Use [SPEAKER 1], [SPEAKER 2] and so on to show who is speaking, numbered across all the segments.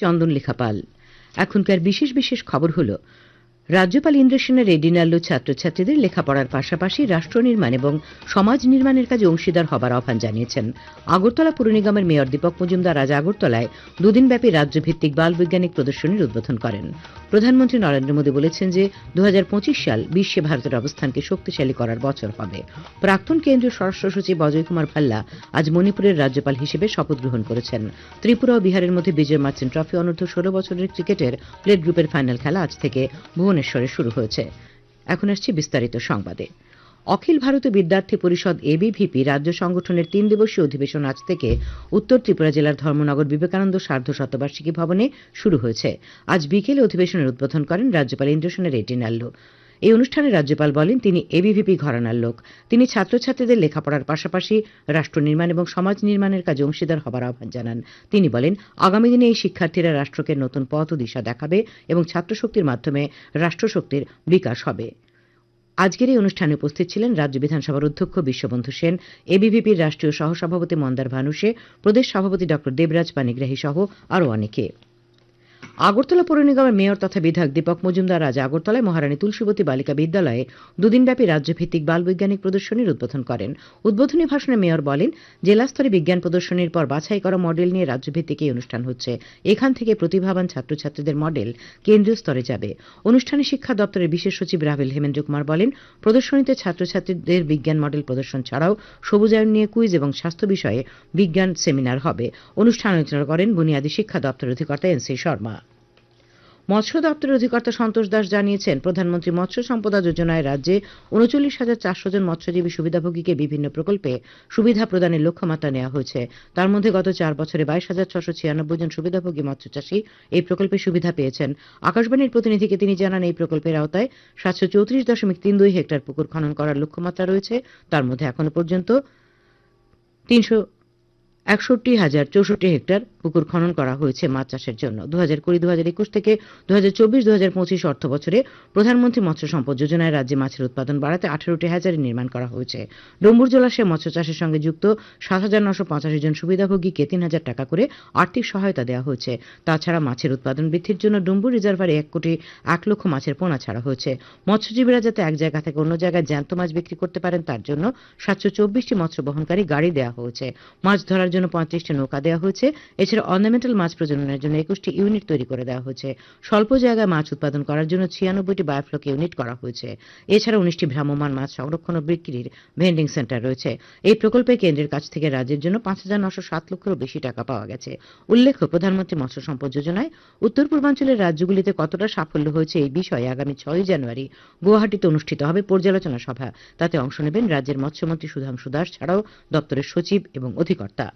[SPEAKER 1] চন্দনলেখা পাল। এখনকার বিশেষ বিশেষ খবর হল, রাজ্যপাল ইন্দ্রসেনা রেড্ডি নাল্লু ছাত্রছাত্রীদের লেখাপড়ার পাশাপাশি রাষ্ট্র নির্মাণ এবং সমাজ নির্মাণের কাজে অংশীদার হবার আহ্বান জানিয়েছেন। আগরতলা পুর নিগমের মেয়র দীপক মজুমদার আজ আগরতলায় দুদিনব্যাপী রাজ্যভিত্তিক বাল বৈজ্ঞানিক প্রদর্শনীর উদ্বোধন করেন। প্রধানমন্ত্রী নরেন্দ্র মোদী বলেছেন যে 2025 সাল বিশ্বে ভারতের অবস্থানকে শক্তিশালী করার বছর হবে। প্রাক্তন কেন্দ্রীয় স্বরাষ্ট্র সচিব অজয় কুমার ভাল্লা আজ মণিপুরের রাজ্যপাল হিসেবে শপথ গ্রহণ করেছেন। ত্রিপুরা ও বিহারের মধ্যে বিজয় মার্চেন্ট ট্রফি অনূর্ধ্ব 16 বছরের ক্রিকেটের প্লেট গ্রুপের ফাইনাল খেলা আজ থেকে ভুবনেশ্বরে শুরু হয়েছে। এখন আসছে বিস্তারিত সংবাদে। অখিল ভারতীয় বিদ্যার্থী পরিষদ এবিভিপি রাজ্য সংগঠনের 3 দিবসীয় অধিবেশন আজ থেকে উত্তর ত্রিপুরা জেলার ধর্মনগর বিবেকানন্দ সার্ধ শতবার্ষিকী ভবনে শুরু হয়েছে। আজ বিকেলে অধিবেশনের উদ্বোধন করেন রাজ্যপাল ইন্দ্রসেনা রেড্ডি নাল্লু। এই অনুষ্ঠানে রাজ্যপাল বলেন, তিনি এবিভিপি ঘরানার লোক। তিনি ছাত্রছাত্রীদের লেখাপড়ার পাশাপাশি রাষ্ট্র নির্মাণ এবং সমাজ নির্মাণের কাজে অংশীদার হবার আহ্বান জানান। তিনি বলেন, আগামী দিনে এই শিক্ষার্থীরা রাষ্ট্রকে নতুন পথ ও দিশা দেখাবে এবং ছাত্রশক্তির মাধ্যমে রাষ্ট্রশক্তির বিকাশ হবে। আজকের এই অনুষ্ঠানে উপস্থিত ছিলেন রাজ্য বিধানসভার অধ্যক্ষ বিশ্ববন্ধু সেন, এবিভিপির রাষ্ট্রীয় সহসভাপতি মন্দার ভানুসে, প্রদেশ সভাপতি ডক্টর দেবরাজ পানিগ্রাহী সহ আরও অনেকে। আগরতলা পৌর নিগমের মেয়র তথা বিধায়ক দীপক মজুমদার আজ আগরতলায় মহারানী তুলসীবতী বালিকা বিদ্যালয়ে দুদিনব্যাপী রাজ্যভিত্তিক বাল বৈজ্ঞানিক প্রদর্শনীর উদ্বোধন করেন। উদ্বোধনী ভাষণে মেয়র বলেন, জেলা স্তরে বিজ্ঞান প্রদর্শনীর পর বাছাই করা মডেল নিয়ে রাজ্যভিত্তিক এই অনুষ্ঠান হচ্ছে। এখান থেকে প্রতিভাবান ছাত্রছাত্রীদের মডেল কেন্দ্রীয় স্তরে যাবে। অনুষ্ঠানে শিক্ষা দপ্তরের বিশেষ সচিব রাভেল হেমেন্দ্র কুমার বলেন, প্রদর্শনীতে ছাত্রছাত্রীদের বিজ্ঞান মডেল প্রদর্শন ছাড়াও সবুজায়ন নিয়ে কুইজ এবং স্বাস্থ্য বিষয়ে বিজ্ঞান সেমিনার হবে। অনুষ্ঠান আলোচনা করেন বুনিয়াদী শিক্ষা দপ্তরের অধিকর্তা এনসি শর্মা। মৎস্য দপ্তরের অধিকর্তা সন্তোষ দাস জানিয়েছেন, প্রধানমন্ত্রী মৎস্য সম্পদা যোজনায় রাজ্যে 39,400 জন মৎস্যজীবী সুবিধাভোগীকে বিভিন্ন প্রকল্পে সুবিধা প্রদানের লক্ষ্যমাত্রা নেওয়া হয়েছে। তার মধ্যে গত 4 বছরে 22,696 জন সুবিধাভোগী মৎস্যচাষী এই প্রকল্পে সুবিধা পেয়েছেন। আকাশবাণীর প্রতিনিধিকে তিনি জানান, এই প্রকল্পের আওতায় 734.32 হেক্টর পুকুর খনন করার লক্ষ্যমাত্রা রয়েছে। তার মধ্যে এখনো পর্যন্ত 361,064 হেক্টর পুকুর খনন করা হয়েছে মাছ চাষের জন্য। 2020-2021 থেকে 2024-2025 অর্থ বছরে প্রধানমন্ত্রী মৎস্য সম্পদ যোজনায় রাজ্যে মাছের উৎপাদন বাড়াতে 18টি হ্যাচারি নির্মাণ করা হয়েছে। ডম্বুর জলাশয়ে মৎস্য চাষের সঙ্গে যুক্ত 7,985 জন সুবিধাভোগীকে 3,000 টাকা করে আর্থিক সহায়তা দেওয়া হয়েছে। তাছাড়া মাছের উৎপাদন বৃদ্ধির জন্য ডম্বুর রিজার্ভারে 1 লক্ষ মাছের পোনা ছাড়া হয়েছে। মৎস্যজীবীরা যাতে এক জায়গা থেকে অন্য জায়গায় জ্যান্ত মাছ বিক্রি করতে পারেন তার জন্য 724টি মৎস্য বহনকারী গাড়ি দেওয়া হয়েছে। মাছ ধরার জন্য 35টি নৌকা দেওয়া হয়েছে। এছাড়া অর্নামেন্টাল মাছ প্রজননের জন্য 21টি ইউনিট তৈরি করে দেওয়া হয়েছে। স্বল্প জায়গায় মাছ উৎপাদন করার জন্য 96টি বায়োফ্লক ইউনিট করা হয়েছে। এছাড়া 19টি ভ্রাম্যমাণ মাছ সংরক্ষণ ও বিক্রির ভেন্ডিং সেন্টার রয়েছে। এই প্রকল্পে কেন্দ্রের কাছ থেকে রাজ্যের জন্য 5,907 লক্ষেরও বেশি টাকা পাওয়া গেছে। উল্লেখ্য, প্রধানমন্ত্রী মৎস্য সম্পদ যোজনায় উত্তর পূর্বাঞ্চলের রাজ্যগুলিতে কতটা সাফল্য হয়েছে এই বিষয়ে আগামী 6 জানুয়ারি গুয়াহাটিতে অনুষ্ঠিত হবে পর্যালোচনা সভা। তাতে অংশ নেবেন রাজ্যের মৎস্যমন্ত্রী সুধাংশু দাস ছাড়াও দপ্তরের সচিব এবং অধিকর্তা।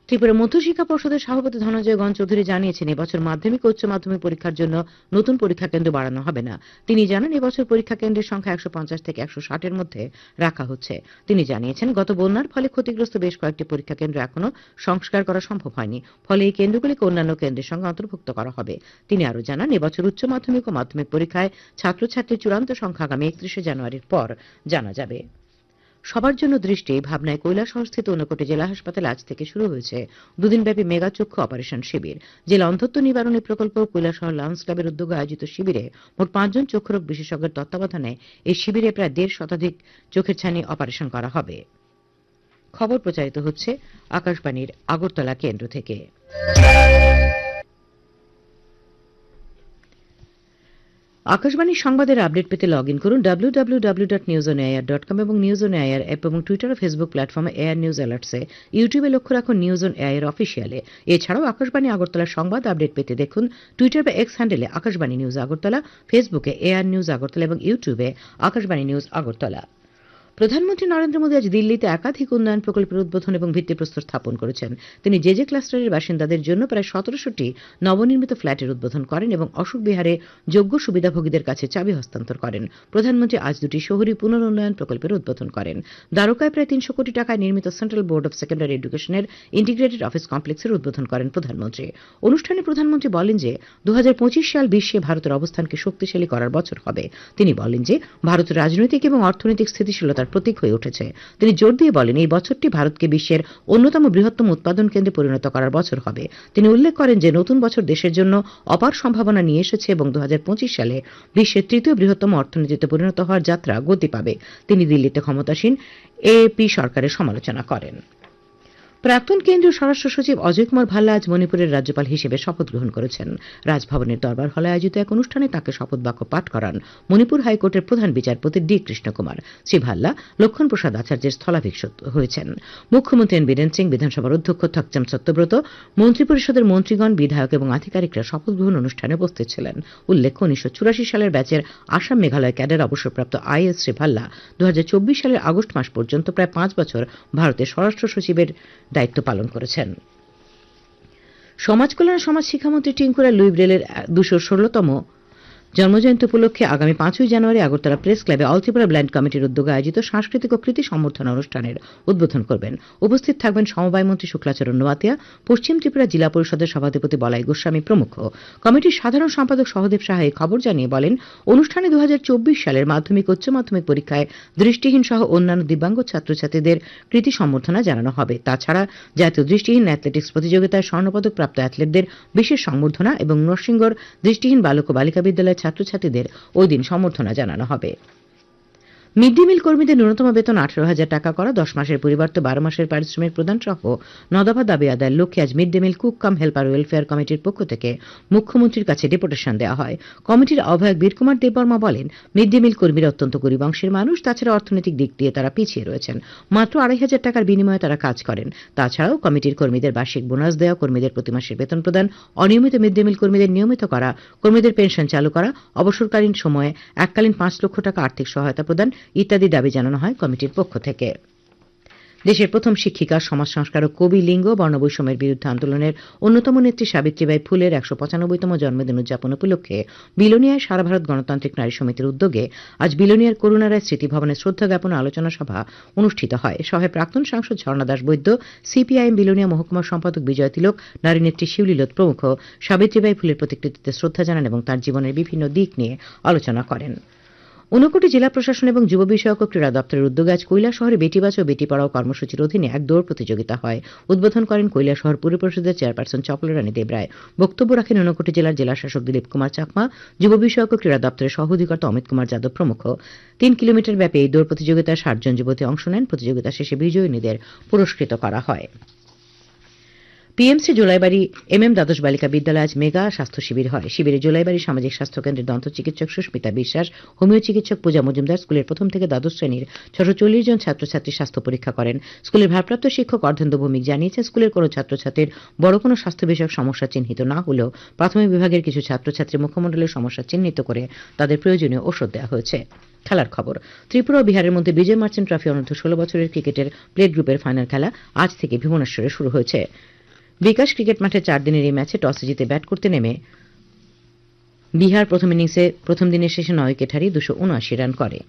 [SPEAKER 1] ত্রিপুরা মধ্যশিক্ষা পর্ষদের সভাপতি ধনঞ্জয় গণ চৌধুরী জানিয়েছেন, এবছর মাধ্যমিক ও উচ্চ মাধ্যমিক পরীক্ষার জন্য নতুন পরীক্ষা কেন্দ্র বাড়ানো হবে না। তিনি জানান, এবছর পরীক্ষা কেন্দ্রের সংখ্যা 150 থেকে 160 মধ্যে রাখা হচ্ছে। তিনি জানিয়েছেন, গত বন্যার ফলে ক্ষতিগ্রস্ত বেশ কয়েকটি পরীক্ষা কেন্দ্র এখনো সংস্কার করা সম্ভব হয়নি। ফলে এই কেন্দ্রগুলিকে অন্যান্য কেন্দ্রের সঙ্গে অন্তর্ভুক্ত করা হবে। তিনি আরও জানান, এবছর উচ্চ মাধ্যমিক ও মাধ্যমিক পরীক্ষায় ছাত্রছাত্রীর চূড়ান্ত সংখ্যা আগামী 31 জানুয়ারির পর জানা যাবে। সবার জন্য দৃষ্টি ভাবনায় কৈলাসহরস্থিত ঊনকোটি জেলা হাসপাতালে আজ থেকে শুরু হয়েছে দুদিনব্যাপী মেগা চক্ষু অপারেশন শিবির। জেলা অন্ধত্ব নিবারণী প্রকল্প ও কৈলাসহর লায়ন্স ক্লাবের উদ্যোগে আয়োজিত শিবিরে মোট 5 জন চক্ষুরোগ বিশেষজ্ঞের তত্ত্বাবধানে এই শিবিরে প্রায় 1.5 শতাধিক চোখের ছানি অপারেশন করা হবে। খবর প্রচারিত হচ্ছে আকাশবাণীর আগরতলা কেন্দ্র থেকে। আকাশবাণী সংবাদের আপডেট পেতে লগ ইন করুন www.newsonair.com এবং নিউজ অন এআইআর অ্যাপ এবং টুইটার ও ফেসবুক প্ল্যাটফর্মে এআইআর নিউজ অ্যালার্টসে। ইউটিউবে লক্ষ্য রাখুন নিউজ অন এআইআর অফিসিয়ালে। এছাড়াও আকাশবাণী আগরতলার সংবাদ আপডেট পেতে দেখুন টুইটার বা এক্স হ্যান্ডেলে আকাশবাণী নিউজ আগরতলা, ফেসবুকে এআইআর নিউজ আগরতলা এবং ইউটিউবে আকাশবাণী নিউজ আগরতলা। প্রধানমন্ত্রী নরেন্দ্র মোদী আজ দিল্লিতে একাধিক উন্নয়ন প্রকল্পের উদ্বোধন এবং ভিত্তিপ্রস্তর স্থাপন করেছেন। তিনি জেজে ক্লাস্টারের বাসিন্দাদের জন্য প্রায় 1700টি নবনির্মিত ফ্ল্যাটের উদ্বোধন করেন এবং অশোক বিহারে যোগ্য সুবিধাভোগীদের কাছে চাবি হস্তান্তর করেন। প্রধানমন্ত্রী আজ 2টি শহরী পুনরুন্নয়ন প্রকল্পের উদ্বোধন করেন। দ্বারকায় প্রায় 300 কোটি টাকায় নির্মিত সেন্ট্রাল বোর্ড অব সেকেন্ডারি এডুকেশনের ইন্টিগ্রেটেড অফিস কমপ্লেক্সের উদ্বোধন করেন প্রধানমন্ত্রী। অনুষ্ঠানে প্রধানমন্ত্রী বলেন যে 2025 সাল বিশ্বে ভারতের অবস্থানকে শক্তিশালী করার বছর হবে। তিনি বলেন যে ভারতের রাজনৈতিক এবং অর্থনৈতিক স্থিতিশীলতা সফলতার প্রতীক হয়ে উঠেছে। তিনি জোর দিয়ে বলেন, এই বছরটি ভারতকে বিশ্বের অন্যতম বৃহত্তম উৎপাদন কেন্দ্রে পরিণত করার বছর হবে। তিনি উল্লেখ করেন যে নতুন বছর দেশের জন্য অপার সম্ভাবনা নিয়ে এসেছে এবং 2025 সালে বিশ্বের তৃতীয় বৃহত্তম অর্থনীতিতে পরিণত হওয়ার যাত্রা গতি পাবে। তিনি দিল্লিতে ক্ষমতাসীন এএপি সরকারের সমালোচনা করেন। প্রাক্তন কেন্দ্রীয় স্বরাষ্ট্র সচিব অজয় কুমার ভাল্লা আজ মণিপুরের রাজ্যপাল হিসেবে শপথ গ্রহণ করেছেন। রাজভবনের দরবার হলে আয়োজিত এক অনুষ্ঠানে তাঁকে শপথ বাক্য পাঠ করান মণিপুর হাইকোর্টের প্রধান বিচারপতি ডি কৃষ্ণকুমার। শ্রী ভাল্লা লক্ষণ প্রসাদ আচার্যের স্থলাভিষিক্ত হয়েছেন। মুখ্যমন্ত্রী এন বীরেন সিং, বিধানসভার অধ্যক্ষ থকচাম সত্যব্রত, মন্ত্রিপরিষদের মন্ত্রীগণ, বিধায়ক এবং আধিকারিকরা শপথ গ্রহণ অনুষ্ঠানে উপস্থিত ছিলেন। উল্লেখ্য, 1984 সালের ব্যাচের আসাম মেঘালয় ক্যাডার অবসরপ্রাপ্ত আইএস শ্রী ভাল্লা 2024 সালের আগস্ট মাস পর্যন্ত প্রায় 5 বছর ভারতের স্বরাষ্ট্র সচিবের দায়িত্ব পালন করেছেন। সমাজ কল্যাণ সমাজ শিক্ষামন্ত্রী টিঙ্কুরা লুই ব্রেলের 216তম জন্মজয়ন্তী উপলক্ষে আগামী 5ই জানুয়ারি আগরতলা প্রেস ক্লাবে অল ত্রিপুরা ব্লাইন্ড কমিটির উদ্যোগে আয়োজিত সাংস্কৃতিক ও কৃতি সম্বর্ধনা অনুষ্ঠানের উদ্বোধন করবেন। উপস্থিত থাকবেন সমবায় মন্ত্রী শুক্লাচরণ নোয়াতিয়া, পশ্চিম ত্রিপুরা জেলা পরিষদের সভাধিপতি বলাই গোস্বামী প্রমুখ। কমিটির সাধারণ সম্পাদক সহদেব সাহা এই খবর জানিয়ে বলেন, অনুষ্ঠানে 2024 সালের মাধ্যমিক উচ্চ মাধ্যমিক পরীক্ষায় দৃষ্টিহীন সহ অন্যান্য দিব্যাঙ্গ ছাত্রছাত্রীদের কৃতি সম্বর্ধনা জানানো হবে। তাছাড়া জাতীয় দৃষ্টিহীন অ্যাথলেটিক্স প্রতিযোগিতায় স্বর্ণপদক প্রাপ্ত অ্যাথলেটদের বিশেষ সংবর্ধনা এবং নরসিংগড় দৃষ্টিহীন বালক ও বালিকা বিদ্যালয়ের ছাত্রছাত্রীদের ওই দিন সম্বর্ধনা জানানো হবে। মিড ডে মিল কর্মীদের ন্যূনতম বেতন 18,000 টাকা করা, 10 মাসের পরিবর্তে 12 মাসের পারিশ্রমিক প্রদান সহ 9 দফা দাবি আদায়ের লক্ষ্যে আজ মিড ডে মিল কুক কাম হেল্পার ওয়েলফেয়ার কমিটির পক্ষ থেকে মুখ্যমন্ত্রীর কাছে ডেপুটেশন দেওয়া হয়। কমিটির আহ্বায়ক বীরকুমার দেববর্মা বলেন, মিড ডে মিল কর্মীরা অত্যন্ত গরিব অংশের মানুষ। তাছাড়া অর্থনৈতিক দিক দিয়ে তারা পিছিয়ে রয়েছেন। মাত্র 2,500 টাকার বিনিময়ে তারা কাজ করেন। তাছাড়াও কমিটির কর্মীদের বার্ষিক বোনাস দেওয়া, কর্মীদের প্রতি মাসের বেতন প্রদান, অনিয়মিত মিড ডে মিল কর্মীদের নিয়মিত করা, কর্মীদের পেনশন চালু করা, অবসরকালীন সময়ে এককালীন 5 লক্ষ টাকা আর্থিক সহায়তা প্রদান ইত্যাদি দাবি জানানো হয় কমিটির পক্ষ থেকে। দেশের প্রথম শিক্ষিকা, সমাজ সংস্কারক, কবি, লিঙ্গ বর্ণবৈষম্যের বিরুদ্ধে আন্দোলনের অন্যতম নেত্রী সাবিত্রীবাই ফুলের 195তম জন্মদিন উদযাপন উপলক্ষে বিলোনিয়ায় সারা ভারত গণতান্ত্রিক নারী সমিতির উদ্যোগে আজ বিলোনিয়ার করুণা রায় স্মৃতি ভবনে শ্রদ্ধা জ্ঞাপন আলোচনা সভা অনুষ্ঠিত হয়। সভায় প্রাক্তন সাংসদ ঝর্ণা দাস বৈদ্য, সিপিআইএম বিলোনিয়া মহকুমা সম্পাদক বিজয় তিলক, নারী নেত্রী শিউলিলত প্রমুখ সাবিত্রীবাই ফুলের প্রতি কৃতিত্বে শ্রদ্ধা জানান এবং তাঁর জীবনের বিভিন্ন দিক নিয়ে আলোচনা করেন। ঊনকোটি জেলা প্রশাসন এবং যুব বিষয়ক ও ক্রীড়া দপ্তরের উদ্যোগে আজ কৈলাসহরে বেটি বাঁচাও বেটি পড়াও কর্মসূচির অধীনে এক দৌড় প্রতিযোগিতা হয়। উদ্বোধন করেন কৈলাসহর পুর পরিষদের চেয়ারপারসন চপলারানী দেবরায়। বক্তব্য রাখেন ঊনকোটি জেলার জেলাশাসক দিলীপ কুমার চাকমা, যুব বিষয়ক ও ক্রীড়া দপ্তরের সহ অধিকর্তা অমিত কুমার যাদব প্রমুখ। 3 কিলোমিটার ব্যাপী এই দৌড় প্রতিযোগিতায় 60 জন যুবতী অংশ নেন। প্রতিযোগিতা শেষে বিজয়ীদের পুরস্কৃত করা হয়। পিএমসি জোলাইবাড়ি এমএম দ্বাদশ বালিকা বিদ্যালয়ে আজ মেগা স্বাস্থ্য শিবির হয়। শিবিরে জোলাইবাড়ি সামাজিক স্বাস্থ্য কেন্দ্রের দন্ত চিকিৎসক সুস্মিতা বিশ্বাস, হোমিও চিকিৎসক পূজা মজুমদার স্কুলের প্রথম থেকে দ্বাদশ শ্রেণীর 640 জন ছাত্রছাত্রী স্বাস্থ্য পরীক্ষা করেন। স্কুলের ভারপ্রাপ্ত শিক্ষক অর্ধেন্দু ভৌমিক জানিয়েছেন, স্কুলের কোনো ছাত্রছাত্রীর বড় কোনো স্বাস্থ্য বিষয়ক সমস্যা চিহ্নিত না হলেও প্রাথমিক বিভাগের কিছু ছাত্রছাত্রী মুখমণ্ডলের সমস্যা চিহ্নিত করে তাদের প্রয়োজনীয় ওষুধ দেওয়া হয়েছে। খেলার খবর। ত্রিপুরা ও বিহারের মধ্যে বিজয় মার্চেন্ট ট্রফি অনূর্ধ্ব 16 বছরের ক্রিকেটের প্লেট গ্রুপের ফাইনাল খেলা আজ থেকে ভুবনেশ্বরে শুরু হয়েছে। বিকাশ ক্রিকেট মাঠে 4 দিনের এই ম্যাচে টসে জিতে ব্যাট করতে নেমে বিহার প্রথম ইনিংসে প্রথম দিনের শেষে 9 উইকেট হারিয়ে 279 রান করে।